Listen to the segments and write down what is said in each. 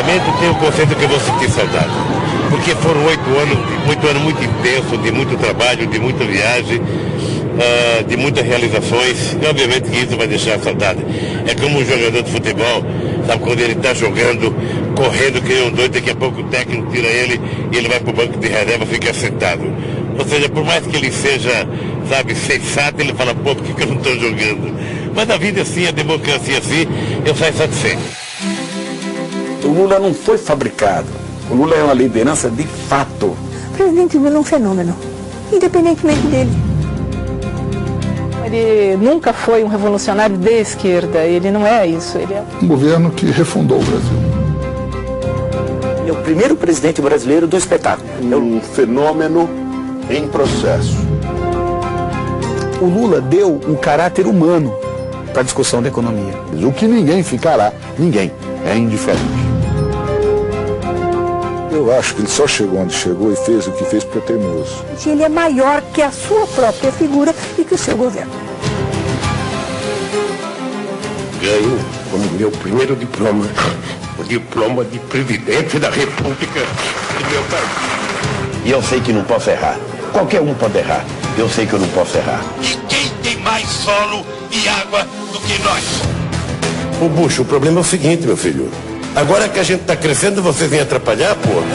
Primeiramente, eu tenho o conceito que eu vou sentir saudade. Porque foram 8 anos muito intensos, de muito trabalho, de muita viagem, de muitas realizações. E obviamente que isso vai deixar saudade. É como um jogador de futebol, sabe, quando ele está jogando, correndo que nem um doido, daqui a pouco o técnico tira ele e ele vai para o banco de reserva e fica sentado. Ou seja, por mais que ele seja, sabe, sensato, ele fala, pô, por que eu não estou jogando? Mas a vida é assim, a democracia é assim, eu saio satisfeito. O Lula não foi fabricado. O Lula é uma liderança de fato. O presidente Lula é um fenômeno, independentemente dele. Ele nunca foi um revolucionário de esquerda, ele não é isso. Ele é um governo que refundou o Brasil. Ele é o primeiro presidente brasileiro do espetáculo. Um fenômeno em processo. O Lula deu um caráter humano para a discussão da economia. O que ninguém ficará, ninguém, é indiferente. Eu acho que ele só chegou onde chegou e fez o que fez porque é teimoso. Ele é maior que a sua própria figura e que o seu governo. Ganho como meu primeiro diploma, o diploma de presidente da República do meu país. E eu sei que não posso errar. Qualquer um pode errar. Eu sei que eu não posso errar. E quem tem mais solo e água do que nós? Ô Bucho, o problema é o seguinte, meu filho. Agora que a gente tá crescendo, vocês vêm atrapalhar, porra.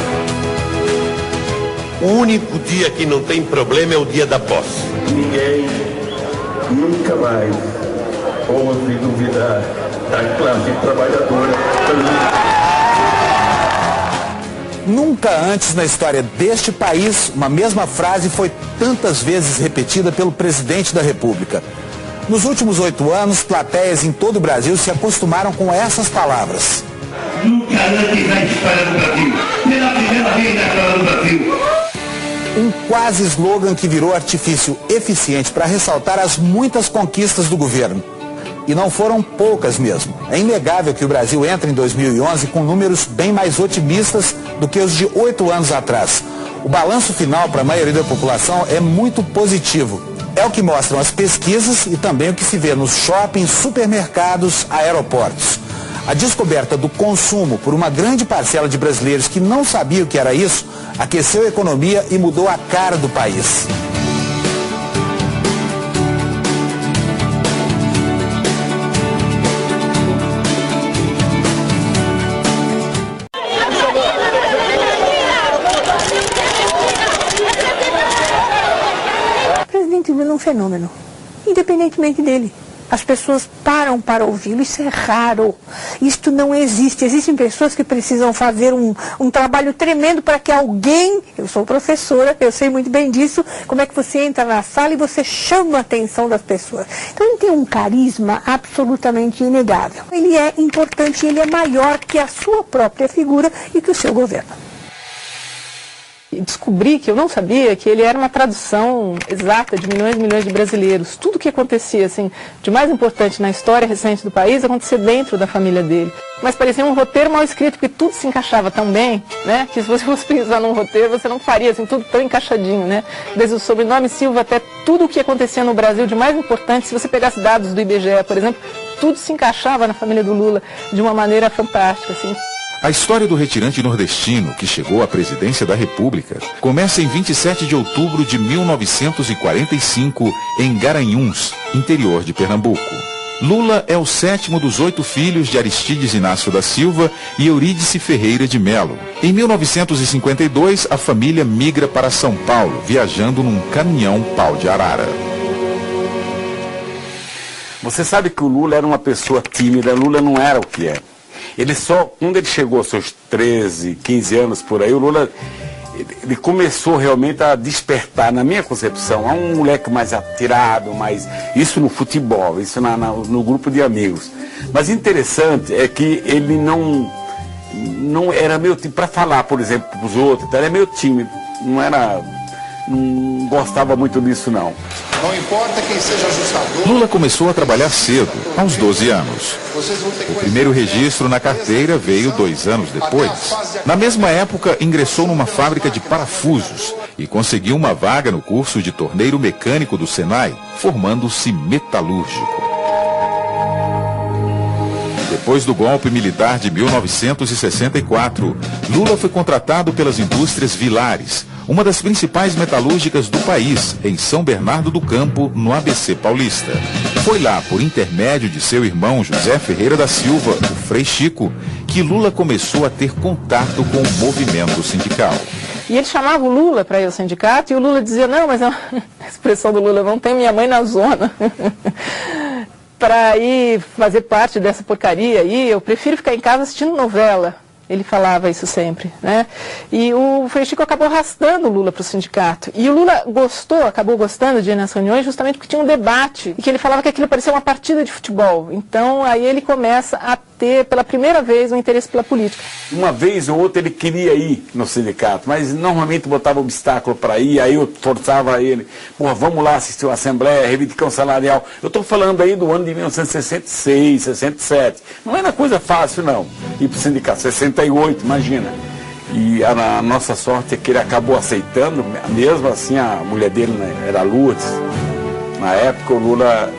O único dia que não tem problema é o dia da posse. Ninguém nunca mais ouve duvidar da classe trabalhadora. Nunca antes na história deste país, uma mesma frase foi tantas vezes repetida pelo presidente da República. Nos últimos 8 anos, plateias em todo o Brasil se acostumaram com essas palavras. Nunca antes na história do Brasil, pela primeira vez na história do Brasil. Um quase slogan que virou artifício eficiente para ressaltar as muitas conquistas do governo. E não foram poucas mesmo. É inegável que o Brasil entra em 2011 com números bem mais otimistas do que os de 8 anos atrás. O balanço final para a maioria da população é muito positivo. É o que mostram as pesquisas e também o que se vê nos shoppings, supermercados, aeroportos. A descoberta do consumo por uma grande parcela de brasileiros que não sabia o que era isso, aqueceu a economia e mudou a cara do país. O presidente Lula é um fenômeno, independentemente dele. As pessoas param para ouvi-lo, isso é raro. Isto não existe. Existem pessoas que precisam fazer um trabalho tremendo para que alguém, eu sou professora, eu sei muito bem disso, como é que você entra na sala e você chama a atenção das pessoas. Então ele tem um carisma absolutamente inegável. Ele é importante, ele é maior que a sua própria figura e que o seu governo. E descobri que eu não sabia que ele era uma tradução exata de milhões e milhões de brasileiros. Tudo que acontecia assim, de mais importante na história recente do país acontecia dentro da família dele. Mas parecia um roteiro mal escrito, porque tudo se encaixava tão bem, né? Que se você fosse pensar num roteiro, você não faria assim, tudo tão encaixadinho, né? Desde o sobrenome Silva até tudo o que acontecia no Brasil de mais importante. Se você pegasse dados do IBGE, por exemplo, tudo se encaixava na família do Lula de uma maneira fantástica, assim. A história do retirante nordestino que chegou à presidência da República começa em 27 de outubro de 1945 em Garanhuns, interior de Pernambuco. Lula é o 7º dos 8 filhos de Aristides Inácio da Silva e Eurídice Ferreira de Melo. Em 1952, a família migra para São Paulo, viajando num caminhão pau de arara. Você sabe que o Lula era uma pessoa tímida, Lula não era o que é. Ele só, quando ele chegou aos seus 13, 15 anos por aí, o Lula, ele começou realmente a despertar, na minha concepção, a um moleque mais atirado, mais, isso no futebol, isso no grupo de amigos. Mas interessante é que ele não era meio tímido, para falar, por exemplo, para os outros, ele era meio tímido, não gostava muito disso não. Não importa quem seja ajustador. Lula começou a trabalhar cedo, aos 12 anos. O primeiro registro na carteira veio 2 anos depois. Na mesma época, ingressou numa fábrica de parafusos e conseguiu uma vaga no curso de torneiro mecânico do Senai, formando-se metalúrgico. Depois do golpe militar de 1964, Lula foi contratado pelas indústrias Vilares, uma das principais metalúrgicas do país, em São Bernardo do Campo, no ABC Paulista. Foi lá, por intermédio de seu irmão José Ferreira da Silva, o Frei Chico, que Lula começou a ter contato com o movimento sindical. E ele chamava o Lula para ir ao sindicato e o Lula dizia, não, mas a expressão do Lula, não tem minha mãe na zona para ir fazer parte dessa porcaria aí, eu prefiro ficar em casa assistindo novela. Ele falava isso sempre, né? E o Frei Chico acabou arrastando o Lula para o sindicato. E o Lula acabou gostando de ir nas reuniões justamente porque tinha um debate e que ele falava que aquilo parecia uma partida de futebol. Então aí ele começa a ter pela primeira vez um interesse pela política. Uma vez ou outra ele queria ir no sindicato, mas normalmente botava obstáculo para ir, aí eu forçava ele, pô, vamos lá assistir a Assembleia, reivindicação salarial. Eu estou falando aí do ano de 1966, 67. Não era coisa fácil não, ir para o sindicato, 68, imagina. E a nossa sorte é que ele acabou aceitando, mesmo assim a mulher dele, né, era Lourdes. Na época o Lula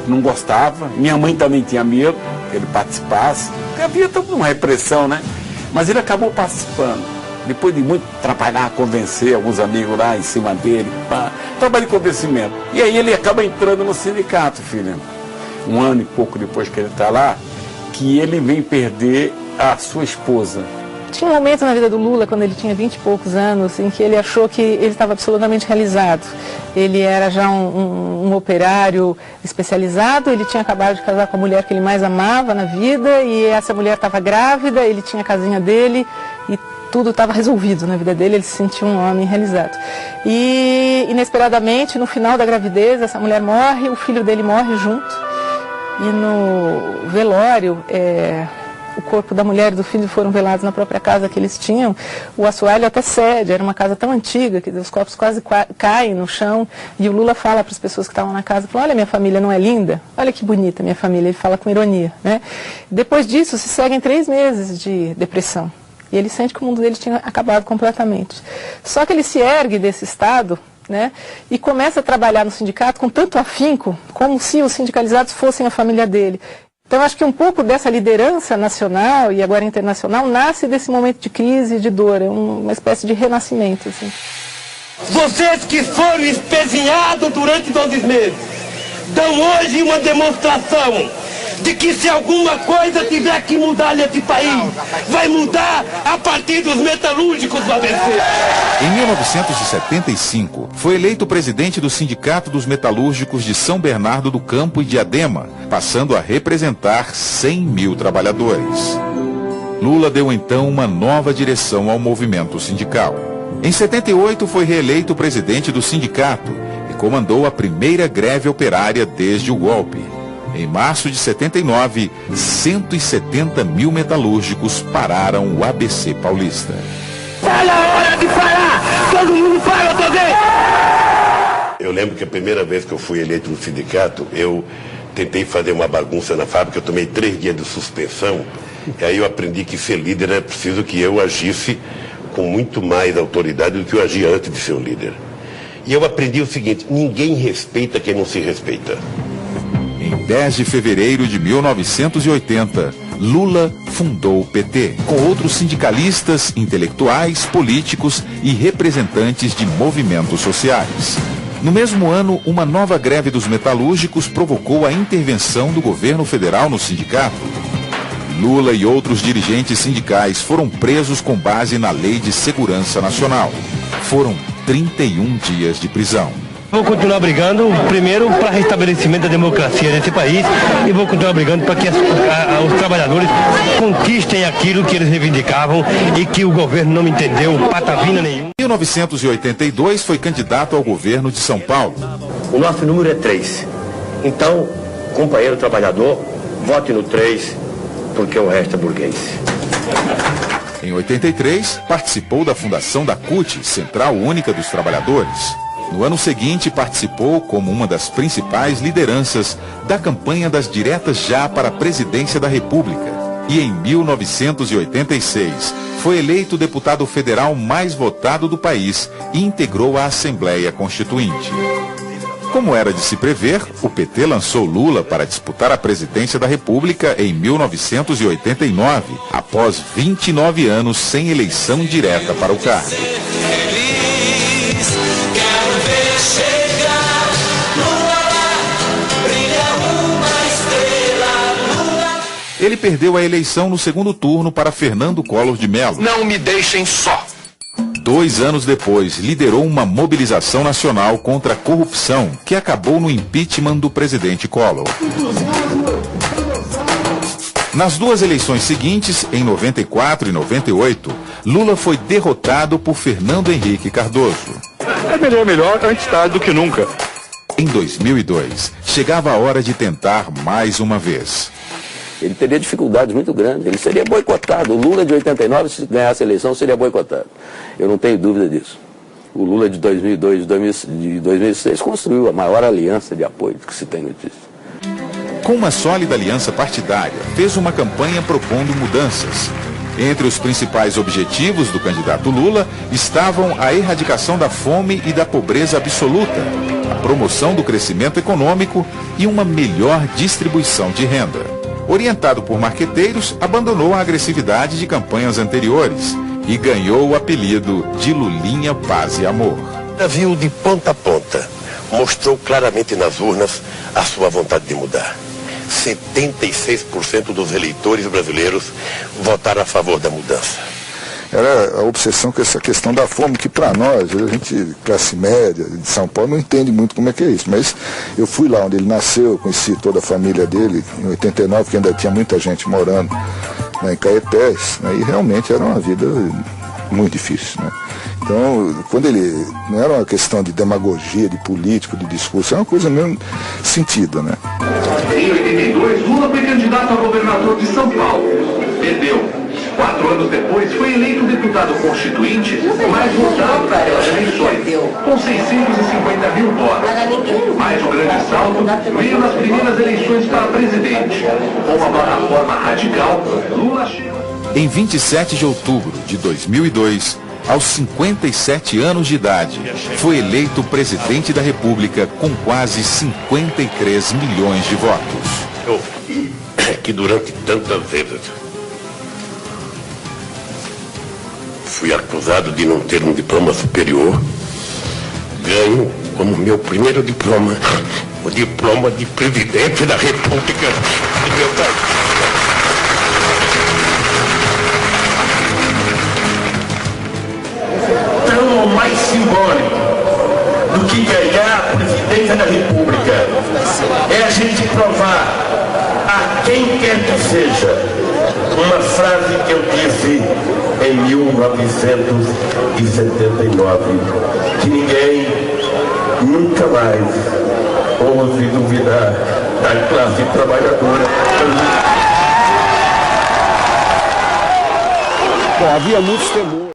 não gostava, minha mãe também tinha medo que ele participasse, porque havia toda uma repressão, né? Mas ele acabou participando. Depois de muito trabalhar, convencer alguns amigos lá em cima dele, trabalho de convencimento. E aí ele acaba entrando no sindicato, filho. Um ano e pouco depois que ele está lá, que ele vem perder a sua esposa. Tinha um momento na vida do Lula, quando ele tinha 20 e poucos anos, em que ele achou que ele estava absolutamente realizado. Ele era já um operário especializado, ele tinha acabado de casar com a mulher que ele mais amava na vida, e essa mulher estava grávida, ele tinha a casinha dele, e tudo estava resolvido na vida dele, ele se sentia um homem realizado. E, inesperadamente, no final da gravidez, essa mulher morre, o filho dele morre junto, e no velório, o corpo da mulher e do filho foram velados na própria casa que eles tinham. O assoalho até cede, era uma casa tão antiga que os corpos quase caem no chão. E o Lula fala para as pessoas que estavam na casa, fala, olha, minha família não é linda? Olha que bonita minha família. Ele fala com ironia, né? Depois disso, se seguem 3 meses de depressão. E ele sente que o mundo dele tinha acabado completamente. Só que ele se ergue desse estado, né, e começa a trabalhar no sindicato com tanto afinco, como se os sindicalizados fossem a família dele. Então, acho que um pouco dessa liderança nacional e agora internacional nasce desse momento de crise e de dor, é uma espécie de renascimento. Assim. Vocês que foram espezinhados durante 12 meses, dão hoje uma demonstração de que se alguma coisa tiver que mudar nesse país, vai mudar a partir dos metalúrgicos do ABC. Em 1975, foi eleito presidente do Sindicato dos Metalúrgicos de São Bernardo do Campo e Diadema, passando a representar 100 mil trabalhadores. Lula deu então uma nova direção ao movimento sindical. Em 78, foi reeleito presidente do sindicato e comandou a primeira greve operária desde o golpe. Em março de 79, 170 mil metalúrgicos pararam o ABC Paulista. Está na hora de parar! Todo mundo para outra vez! Eu lembro que a primeira vez que eu fui eleito no sindicato, eu tentei fazer uma bagunça na fábrica, eu tomei 3 dias de suspensão, e aí eu aprendi que ser líder era preciso que eu agisse com muito mais autoridade do que eu agia antes de ser um líder. E eu aprendi o seguinte, ninguém respeita quem não se respeita. Em 10 de fevereiro de 1980, Lula fundou o PT, com outros sindicalistas, intelectuais, políticos e representantes de movimentos sociais. No mesmo ano, uma nova greve dos metalúrgicos provocou a intervenção do governo federal no sindicato. Lula e outros dirigentes sindicais foram presos com base na Lei de Segurança Nacional. Foram 31 dias de prisão. Vou continuar brigando, primeiro, para restabelecimento da democracia nesse país e vou continuar brigando para que os trabalhadores conquistem aquilo que eles reivindicavam e que o governo não entendeu, patavina nenhum. Em 1982, foi candidato ao governo de São Paulo. O nosso número é 3. Então, companheiro trabalhador, vote no 3, porque o resto é burguês. Em 83, participou da fundação da CUT, Central Única dos Trabalhadores. No ano seguinte, participou como uma das principais lideranças da campanha das diretas já para a presidência da República. E em 1986, foi eleito deputado federal mais votado do país e integrou a Assembleia Constituinte. como era de se prever, o PT lançou Lula para disputar a presidência da República em 1989, após 29 anos sem eleição direta para o cargo. Ele perdeu a eleição no segundo turno para Fernando Collor de Mello. Não me deixem só. 2 anos depois, liderou uma mobilização nacional contra a corrupção, que acabou no impeachment do presidente Collor. Nas 2 eleições seguintes, em 94 e 98, Lula foi derrotado por Fernando Henrique Cardoso. É melhor antes tarde do que nunca. Em 2002, chegava a hora de tentar mais uma vez. Ele teria dificuldades muito grandes, ele seria boicotado. O Lula de 89, se ganhasse a eleição, seria boicotado. Eu não tenho dúvida disso. O Lula de 2002 de 2006 construiu a maior aliança de apoio que se tem notícia. Com uma sólida aliança partidária, fez uma campanha propondo mudanças. Entre os principais objetivos do candidato Lula estavam a erradicação da fome e da pobreza absoluta, a promoção do crescimento econômico e uma melhor distribuição de renda. Orientado por marqueteiros, abandonou a agressividade de campanhas anteriores e ganhou o apelido de Lulinha Paz e Amor. Viu de ponta a ponta, mostrou claramente nas urnas a sua vontade de mudar. 76% dos eleitores brasileiros votaram a favor da mudança. Era a obsessão com essa questão da fome, que para nós, a gente, classe média de São Paulo, não entende muito como é que é isso. Mas eu fui lá onde ele nasceu, eu conheci toda a família dele, em 89, porque ainda tinha muita gente morando, né, em Caetés, né, e realmente era uma vida muito difícil, né? Então, quando ele... não era uma questão de demagogia, de político, de discurso, é uma coisa mesmo sentida, né? Em 82, Lula foi candidato a governador de São Paulo. Perdeu. 4 anos depois, foi eleito deputado constituinte mais votado pelas eleições, com 650 mil votos. Mas o grande salto veio nas primeiras eleições para presidente. Com uma plataforma radical, Lula chegou... Em 27 de outubro de 2002, aos 57 anos de idade, foi eleito presidente da República com quase 53 milhões de votos. Que durante tantas vezes fui acusado de não ter um diploma superior, ganho como meu primeiro diploma, o diploma de presidente da República do meu país. Tão ou mais simbólico do que ganhar a presidência da República é a gente provar a quem quer que seja uma frase que eu disse em 1979, que ninguém nunca mais ouse duvidar da classe trabalhadora. Bom, havia muitos temores.